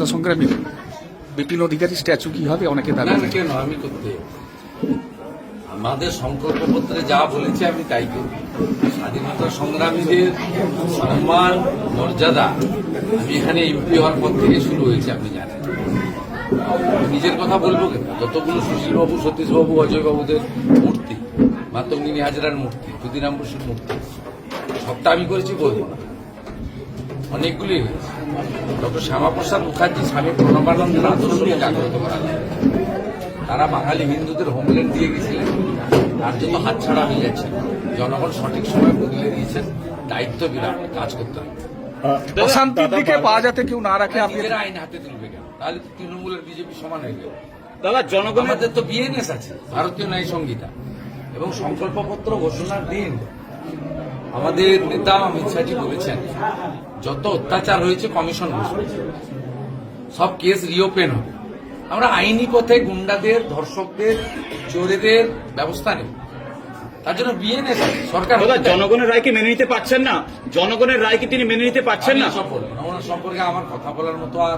স্বাধীনতা সংগ্রামী বিপিন অধিকারী স্ট্যাচু কি হবে অনেকে দাবি না কেন আমি করতে আমাদের সংকল্পপত্রে যা বলেছে আমি তাই করি। স্বাধীনতা সংগ্রামীদের সম্মান মর্যাদা আমি এখানে এমপি হওয়ার পর থেকে শুরু হয়েছে আপনি জানেন। নিজের কথা বলবো কেন? যতগুলো সুশীলবাবু সতীশবাবু অজয়বাবুদের মূর্তি, মাতঙ্গিনী হাজরার মূর্তি, ক্ষুদিরাম বসুর মূর্তি, সবটা আমি করেছি বলবো না, অনেকগুলি হয়েছে। ডক্টর শ্যামাপ্রসাদ মুখার্জি স্বামী প্রণবানন্দের আদর্শকে জাগ্রত করা যায়। তারা বাঙালি হিন্দুদের হোমল্যান্ড দিয়ে গেছিলেন, তার জন্য হাতছাড়া হয়ে যাচ্ছে। জনগণ সঠিক সময় বদলে দিয়েছেন, দায়িত্ব বিরাট, কাজ করতে হবে। অশান্তির দিকে পা যাতে কেউ না রাখে আপনি নিজেরা আইন হাতে তুলবে কেন? তাহলে তো তৃণমূলের বিজেপি সমান হয়ে যাবে। দাদা জনগণের আমাদের তো বিএনএস আছে, ভারতীয় ন্যায় সংহিতা, এবং সংকল্পপত্র ঘোষণার দিন আমাদের নেতা অমিত শাহজি বলেছেন যত অত্যাচার হয়েছে কমিশন বসবে, সব কেস রিওপেন হবে। আমরা আইনি পথে গুন্ডাদের, ধর্ষকদের, চোরেদের ব্যবস্থা নেব। তার জন্য বিএনএস সরকার জনগণের রায়কে মেনে নিতে পারছেন না, জনগণের রায়কে তিনি মেনে নিতে পারছেন না। সব বলবেন ওনার সম্পর্কে আমার কথা বলার মতো আর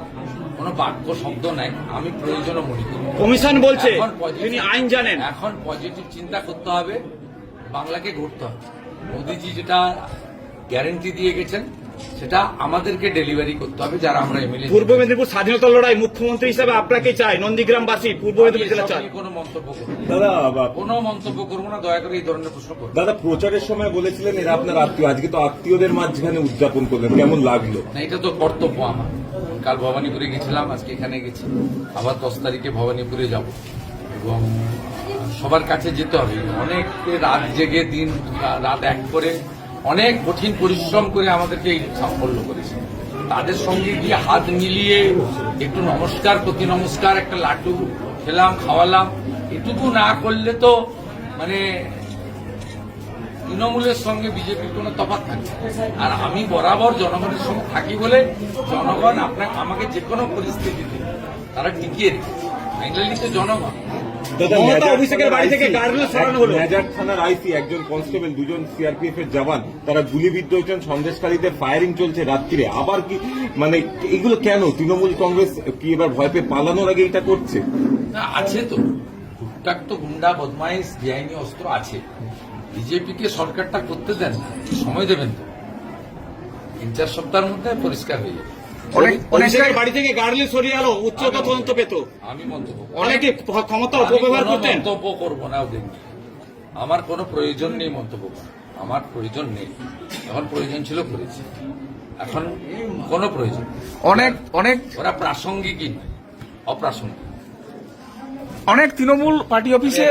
কোনো বাক্য শব্দ নাই। আমি প্রয়োজনও মনে করি। কমিশন বলছে এখন positive- তিনি আইন জানেন। এখন পজিটিভ চিন্তা করতে হবে, বাংলাকে গড়তে হবে। মোদিজি যেটা গ্যারেন্টি দিয়ে গেছেন সেটা আমাদেরকে ডেলিভারি করতে হবে, যারা আমরা এমএলএ। পূর্ব মেদিনীপুর স্বাধীনতা লড়াই মুখ্যমন্ত্রী হিসেবে আপনাকে চাই, নন্দীগ্রামবাসী পূর্ব মেদিনীপুর জেলা চাই। কোনো মন্তব্য করবো না। দাদা কোনো মন্তব্য করবো না, দয়া করে এই ধরনের প্রশ্ন করবো না। দাদা প্রচারের সময় বলেছিলেন এরা আপনার আত্মীয়, আজকে তো আত্মীয়দের মাঝখানে উদযাপন করলেন, কেমন লাগলো? না, এটা তো কর্তব্য আমার। কাল ভবানীপুরে গেছিলাম, আজকে এখানে গেছি, আবার 10 তারিখে ভবানীপুরে যাব, এবং সবার কাছে যেতে হবে। অনেক রাত জেগে দিন রাত এক করে অনেক কঠিন পরিশ্রম করে আমাদেরকে এই সাফল্য করেছে। তাদের সঙ্গে গিয়ে হাত মিলিয়ে একটু নমস্কার, প্রতি নমস্কার, একটা লাড্ডু খেলাম, খাওয়ালাম, এটুকু না করলে তো মানে তৃণমূলের সঙ্গে বিজেপির কোনো তফাৎ থাকে না। আর আমি বরাবর জনগণের সঙ্গে থাকি বলে জনগণ আমাকে যে কোনো পরিস্থিতিতে তারা টিকিয়ে রেখেছে। ফাইনালি তো জনগণ। অভিষেকের বাড়ি থেকে গার্ডরেল সরানো হলো। মেজার থানার আইসি, একজন কনস্টেবল, দুজন সিআরপিএফ এর জওয়ান, তারা গুলিবিদ্ধ হয়েছেন। সন্দেশকারীদের ফায়ারিং চলছে রাত্রিরে। আবার কি মানে এগুলো কেন? তৃণমূল কংগ্রেস কি এবার ভয় পেয়ে পালানোর আগে এটা করছে? না, আছে তো টুকটাক তো গুন্ডা বদমাইশ বেআইনি অস্ত্র আছে। বিজেপিকে সরকারটা করতে দেন, সময় দেবেন তো, 3-4 সপ্তাহের মধ্যে পরিষ্কার হয়ে যাবে। অভিষেকের বাড়ি থেকে গার্ডরেল সরিয়ে আলো, উচ্চতর তদন্ত পেত। আমি মন্তব্য করব না। অনেকে ক্ষমতা অপব্যবহার করতেন। মন্তব্য করবো না ওদের নিয়ে। আমার কোনো প্রয়োজন নেই মন্তব্য করার, আমার প্রয়োজন নেই। যখন প্রয়োজন ছিল করেছি, এখন কোনো প্রয়োজন নেই। অনেক ওরা প্রাসঙ্গিকই নয়, অপ্রাসঙ্গিক। তৃণমূল পার্টি অফিসে